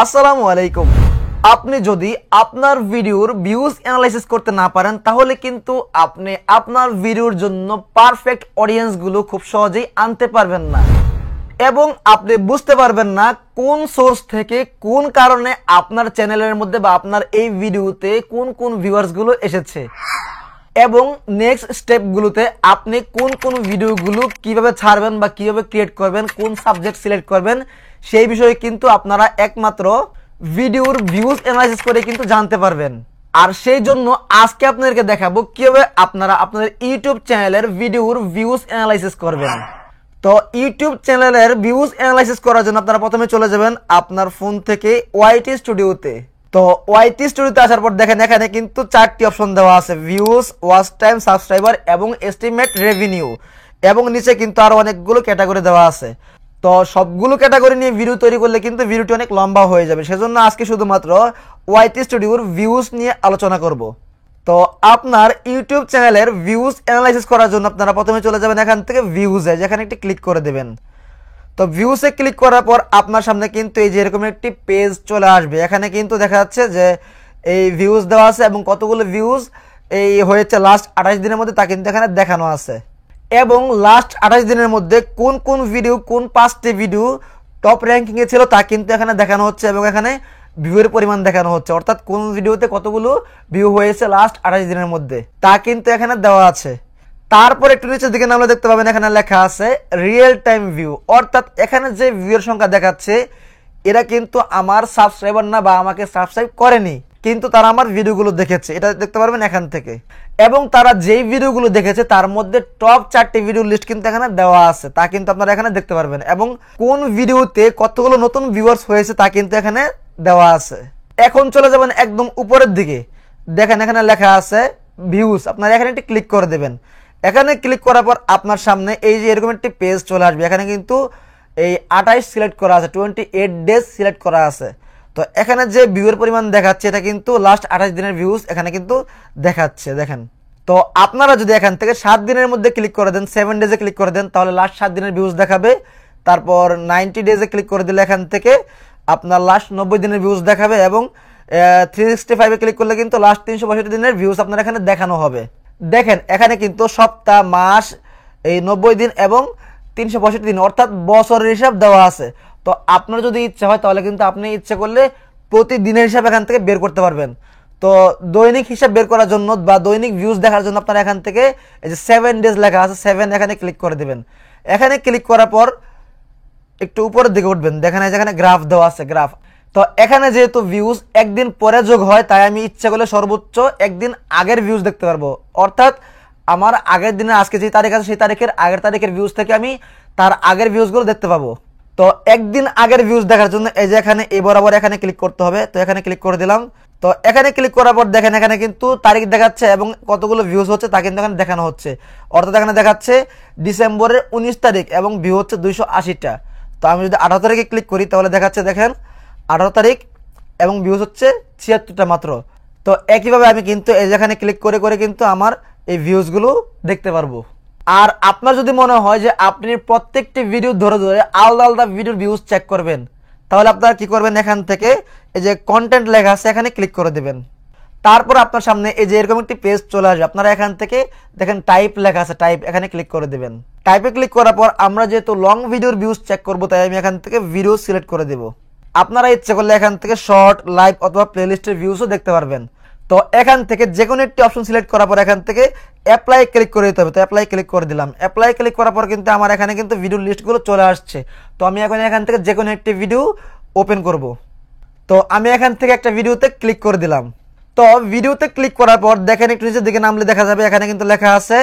আসসালামু আলাইকুম। আপনি যদি আপনার ভিডিওর ভিউজ অ্যানালাইসিস করতে না পারেন তাহলে কিন্তু আপনি আপনার ভিডিওর জন্য পারফেক্ট অডিয়েন্সগুলো খুব সহজেই আনতে পারবেন না এবং আপনি বুঝতে পারবেন না কোন সোর্স থেকে কোন কারণে আপনার চ্যানেলের মধ্যে বা আপনার এই ভিডিওতে কোন কোন ভিউয়ার্সগুলো এসেছে এবং নেক্সট স্টেপগুলোতে আপনি কোন কোন ভিডিওগুলো কিভাবে ছাড়বেন বা কিভাবে ক্রিয়েট করবেন, কোন সাবজেক্ট সিলেক্ট করবেন সেই বিষয়ে কিন্তু আপনারা একমাত্র ভিডিওর ভিউজ অ্যানালাইসিস করে কিন্তু জানতে পারবেন। আর সেই জন্য আজকে আপনাদেরকে দেখাবো কিভাবে আপনারা আপনাদের ইউটিউব চ্যানেলের ভিডিওর ভিউজ অ্যানালাইসিস করবেন। তো ইউটিউব চ্যানেলের ভিউজ অ্যানালাইসিস করার জন্য আপনারা প্রথমে চলে যাবেন আপনার ফোন থেকে ওয়াইটি স্টুডিওতে। তো ওয়াইটি স্টুডিওতে আসার পর দেখেন এখানে কিন্তু চারটি অপশন দেওয়া আছে, ভিউজ, ওয়াচ টাইম, সাবস্ক্রাইবার এবং এস্টিমেট রেভিনিউ, এবং নিচে কিন্তু আরো অনেকগুলো ক্যাটাগরি দেওয়া আছে। তো সবগুলো ক্যাটাগরি নিয়ে ভিডিও তৈরি করলে কিন্তু ভিডিওটি অনেক লম্বা হয়ে যাবে, সেজন্য আজকে শুধুমাত্র ওয়াইটি স্টুডিওর ভিউজ নিয়ে আলোচনা করব। তো আপনার ইউটিউব চ্যানেলের ভিউজ অ্যানালাইসিস করার জন্য আপনারা প্রথমে চলে যাবেন এখান থেকে ভিউজে, যেখানে একটি ক্লিক করে দেবেন। তো ভিউসে ক্লিক করার পর আপনার সামনে কিন্তু এই যে এরকম একটি পেজ চলে আসবে। এখানে কিন্তু দেখা যাচ্ছে যে এই ভিউজ দেওয়া আছে এবং কতগুলো ভিউজ এই হয়েছে লাস্ট 28 দিনের মধ্যে তা কিন্তু এখানে দেখানো আছে, এবং লাস্ট 28 দিনের মধ্যে কোন কোন ভিডিও, কোন 5টি ভিডিও টপ র্যাঙ্কিংয়ে ছিল তা কিন্তু এখানে দেখানো হচ্ছে, এবং এখানে ভিউয়ের পরিমাণ দেখানো হচ্ছে, অর্থাৎ কোন ভিডিওতে কতগুলো ভিউ হয়েছে লাস্ট 28 দিনের মধ্যে তা কিন্তু এখানে দেওয়া আছে। তারপর একটু নিচের দিকে নামলে দেখতে পাবেন এখানে লেখা আছে রিয়েল টাইম ভিউ, অর্থাৎ এখানে যে ভিউয়ের সংখ্যা দেখাচ্ছে এরা কিন্তু আমার সাবস্ক্রাইবার না বা আমাকে সাবস্ক্রাইব করেনি, কিন্তু তারা আমার ভিডিওগুলো দেখেছে, এটা দেখতে পারবেন এখান থেকে। এবং তারা যেই ভিডিওগুলো দেখেছে তার মধ্যে টপ 4টি ভিডিও লিস্ট কিন্তু এখানে দেওয়া আছে, তা কিন্তু আপনারা এখানে দেখতে পারবেন, এবং কোন ভিডিওতে কতগুলো নতুন ভিউয়ার্স হয়েছে তা কিন্তু এখানে দেওয়া আছে। এখন চলে যাবেন একদম উপরের দিকে, দেখেন এখানে লেখা আছে ভিউজ, আপনারা এখানে একটি ক্লিক করে দেবেন। এখানে ক্লিক করার পর আপনার সামনে এই যে এরকম একটি পেজ চলে আসবে। এখানে কিন্তু এই 28 সিলেক্ট করা আছে, 28 ডেজ সিলেক্ট করা আছে। তো এখানে যে ভিউয়ের পরিমাণ দেখাচ্ছে এটা কিন্তু লাস্ট 28 দিনের ভিউজ এখানে কিন্তু দেখাচ্ছে, দেখেন। তো আপনারা যদি এখান থেকে 7 দিনের মধ্যে ক্লিক করে দেন, 7 ডেজে ক্লিক করে দেন, তাহলে লাস্ট 7 দিনের ভিউজ দেখাবে। তারপর 90 ডেজে ক্লিক করে দিলে এখান থেকে আপনার লাস্ট 90 দিনের ভিউজ দেখাবে, এবং 365 ক্লিক করলে কিন্তু লাস্ট 365 দিনের ভিউজ আপনার এখানে দেখানো হবে। দেখেন এখানে কিন্তু সপ্তাহ, মাস, এই 90 দিন এবং 365 দিন অর্থাৎ বছরের হিসাব দেওয়া আছে। তো আপনার যদি ইচ্ছা হয় তাহলে কিন্তু আপনি ইচ্ছে করলে প্রতিদিনের হিসাব এখান থেকে বের করতে পারবেন। তো দৈনিক হিসাব বের করার জন্য বা দৈনিক ভিউজ দেখার জন্য আপনারা এখান থেকে এই যে 7 ডেজ লেখা আছে, 7 এখানে ক্লিক করে দেবেন। এখানে ক্লিক করার পর একটু উপরের দিকে উঠবেন, দেখেন এখানে গ্রাফ দেওয়া আছে, গ্রাফ। তো এখানে যেহেতু ভিউজ একদিন পরে যোগ হয় তাই আমি ইচ্ছা করলে সর্বোচ্চ একদিন আগের ভিউজ দেখতে পারবো, অর্থাৎ আমার আগের দিনে আজকে যে তারিখ আছে সেই তারিখের আগের তারিখের ভিউজ থেকে আমি তার আগের ভিউজগুলো দেখতে পাবো। তো একদিন আগের ভিউজ দেখার জন্য এই যে এখানে এই বরাবর এখানে ক্লিক করতে হবে। তো এখানে ক্লিক করে দিলাম। তো এখানে ক্লিক করার পর দেখেন এখানে কিন্তু তারিখ দেখাচ্ছে এবং কতগুলো ভিউজ হচ্ছে তা কিন্তু এখানে দেখানো হচ্ছে, অর্থাৎ এখানে দেখাচ্ছে ডিসেম্বরের 19 তারিখ এবং ভিউ হচ্ছে 280টা। তো আমি যদি 18 তারিখে ক্লিক করি তাহলে দেখাচ্ছে দেখেন 18 তারিখ এবং ভিউজ হচ্ছে 76টা মাত্র। তো একইভাবে আমি কিন্তু এই যেখানে ক্লিক করে করে কিন্তু আমার এই ভিউজগুলো দেখতে পারবো। আর আপনার যদি মনে হয় যে আপনি প্রত্যেকটি ভিডিও ধরে ধরে আলাদা আলাদা ভিডিওর ভিউজ চেক করবেন, তাহলে আপনারা কি করবেন, এখান থেকে এই যে কন্টেন্ট লেখা আছে এখানে ক্লিক করে দেবেন। তারপর আপনার সামনে এই যে এরকম একটি পেজ চলে আসবে। আপনারা এখান থেকে দেখেন টাইপ লেখা আছে, টাইপ এখানে ক্লিক করে দেবেন। টাইপে ক্লিক করার পর আমরা যেহেতু লং ভিডিওর ভিউজ চেক করবো তাই আমি এখান থেকে ভিডিও সিলেক্ট করে দেব। আপনারা ইচ্ছে করলে এখান থেকে শর্ট, লাইভ অথবা প্লেলিস্টের ভিউজও দেখতে পারবেন। তো এখান থেকে যে কোনো একটি অপশন সিলেক্ট করার পর এখান থেকে অ্যাপ্লাই ক্লিক করে দিতে হবে। তো অ্যাপ্লাই ক্লিক করে দিলাম। অ্যাপ্লাই ক্লিক করার পর কিন্তু আমার এখানে কিন্তু ভিডিও লিস্টগুলো চলে আসছে। তো আমি এখন এখান থেকে যে কোনো একটি ভিডিও ওপেন করব। তো আমি এখান থেকে একটা ভিডিওতে ক্লিক করে দিলাম। তো ভিডিওতে ক্লিক করার পর দেখেন একটু নিচের দিকে নামলে দেখা যাবে এখানে কিন্তু লেখা আছে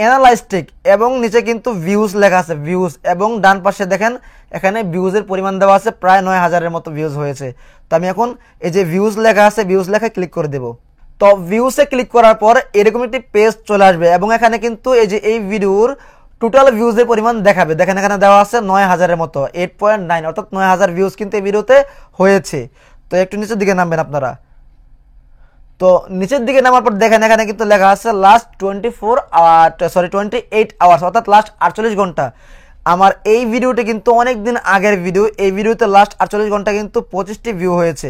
অ্যানালাইস্টিক এবং নিচে কিন্তু ভিউজ লেখা আছে, ভিউজ, এবং ডান পাশে দেখেন এখানে ভিউজের পরিমাণ দেওয়া আছে, প্রায় 9000-এর মতো ভিউজ হয়েছে। তো আমি এখন এই যে ভিউজ লেখা আছে ভিউজ লেখায় ক্লিক করে দেব। তো ভিউসে ক্লিক করার পর এরকম একটি পেজ চলে আসবে এবং এখানে কিন্তু এই যে এই ভিডিওর টোটাল ভিউজের পরিমাণ দেখাবে। দেখেন এখানে দেওয়া আছে 9000-এর মতো, 8.9, অর্থাৎ 9000 ভিউজ কিন্তু এই ভিডিওতে হয়েছে। তো একটু নিচের দিকে নামবেন আপনারা। তো নিচের দিকে নামার পর দেখেন এখানে কিন্তু লেখা আছে লাস্ট 28 আওয়ার্স, অর্থাৎ লাস্ট 48 ঘন্টা। আমার এই ভিডিওটি কিন্তু অনেক দিন আগের ভিডিও, এই ভিডিওতে লাস্ট 48 ঘন্টা কিন্তু 25টি ভিউ হয়েছে।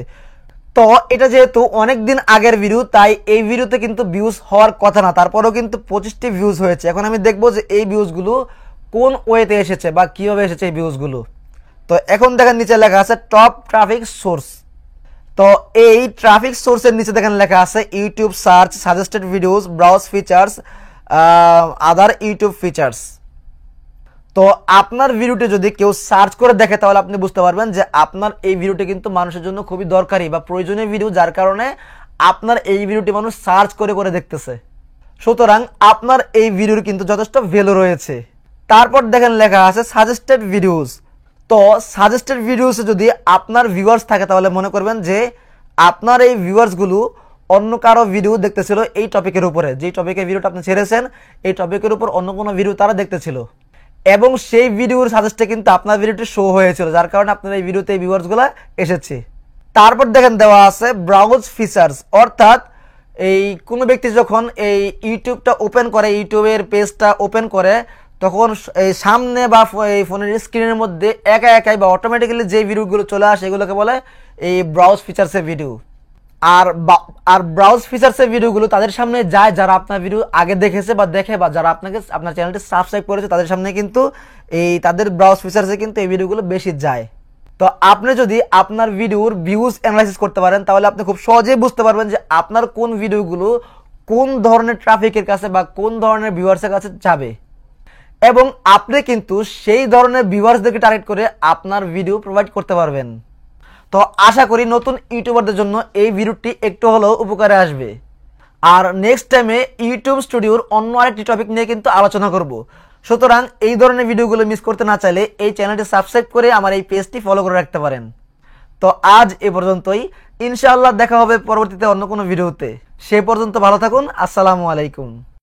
তো এটা যেহেতু অনেক দিন আগের ভিডিও, তাই এই ভিডিওতে কিন্তু ভিউজ হওয়ার কথা না, তারপরেও কিন্তু 25টি ভিউজ হয়েছে। এখন আমি দেখবো যে এই ভিউজগুলো কোন ওয়েতে এসেছে বা কীভাবে এসেছে এই ভিউজগুলো। তো এখন দেখেন নিচে লেখা আছে টপ ট্রাফিক সোর্স। তো এই ট্রাফিক সোর্সের নিচে দেখেন লেখা আছে YouTube search, suggested videos, browse features, আদার ইউটিউব ফিচার্স। তো আপনার ভিডিওটি যদি কেউ সার্চ করে দেখে তাহলে আপনি বুঝতে পারবেন যে আপনার এই ভিডিওটি কিন্তু মানুষের জন্য খুবই দরকারি বা প্রয়োজনীয় ভিডিও, যার কারণে আপনার এই ভিডিওটি মানুষ সার্চ করে করে দেখতেছে। সুতরাং আপনার এই ভিডিওর কিন্তু যথেষ্ট ভ্যালু রয়েছে। তারপর দেখেন লেখা আছে সাজেস্টেড ভিডিওস। তো সাজেস্টেড ভিডিওসে যদি আপনার ভিউয়ার্স থাকে তাহলে মনে করবেন যে আপনার এই ভিউয়ার্সগুলো অন্য কারো ভিডিও দেখতেছিল এই টপিকের উপরে, যেই টপিকের ভিডিওটা আপনি ছেড়েছেন এই টপিকের উপর অন্য কোনো ভিডিও তারা দেখতেছিল এবং সেই ভিডিওর সাজেস্টে কিন্তু আপনার ভিডিওটি শো হয়েছিল, যার কারণে আপনার এই ভিডিওতে এই ভিউয়ার্সগুলো এসেছে। তারপর দেখেন দেওয়া আছে ব্রাউজ ফিচার্স, অর্থাৎ এই কোনো ব্যক্তি যখন এই ইউটিউবটা ওপেন করে, ইউটিউবের পেজটা ওপেন করে, তখন এই সামনে বা এই ফোনের স্ক্রিনের মধ্যে একা একাই বা অটোমেটিক্যালি যে ভিডিওগুলো চলে আসে এগুলোকে বলে এই ব্রাউজ ফিচার্সের ভিডিও। আর ব্রাউজ ফিচার্সের ভিডিওগুলো তাদের সামনে যায় যারা আপনার ভিডিও আগে দেখেছে বা দেখে, বা যারা আপনার চ্যানেলটি সাবস্ক্রাইব করেছে তাদের সামনে কিন্তু এই তাদের ব্রাউজ ফিচার্সে কিন্তু এই ভিডিওগুলো বেশি যায়। তো আপনি যদি আপনার ভিডিওর ভিউজ অ্যানালাইসিস করতে পারেন তাহলে আপনি খুব সহজেই বুঝতে পারবেন যে আপনার কোন ভিডিওগুলো কোন ধরনের ট্রাফিকের কাছে বা কোন ধরনের ভিউয়ার্সের কাছে যাবে, এবং আপনি কিন্তু সেই ধরনের ভিউয়ার্সদেরকে টার্গেট করে আপনার ভিডিও প্রোভাইড করতে পারবেন। তো আশা করি নতুন ইউটিউবারদের জন্য এই ভিডিওটি একটু হলেও উপকারে আসবে। আর নেক্সট টাইমে ইউটিউব স্টুডিওর অন্য আরেকটি টপিক নিয়ে কিন্তু আলোচনা করব। সুতরাং এই ধরনের ভিডিওগুলো মিস করতে না চাইলে এই চ্যানেলটি সাবস্ক্রাইব করে আমার এই পেজটি ফলো করে রাখতে পারেন। তো আজ এ পর্যন্তই, ইনশাআল্লাহ দেখা হবে পরবর্তীতে অন্য কোনো ভিডিওতে। সে পর্যন্ত ভালো থাকুন। আসসালামু আলাইকুম।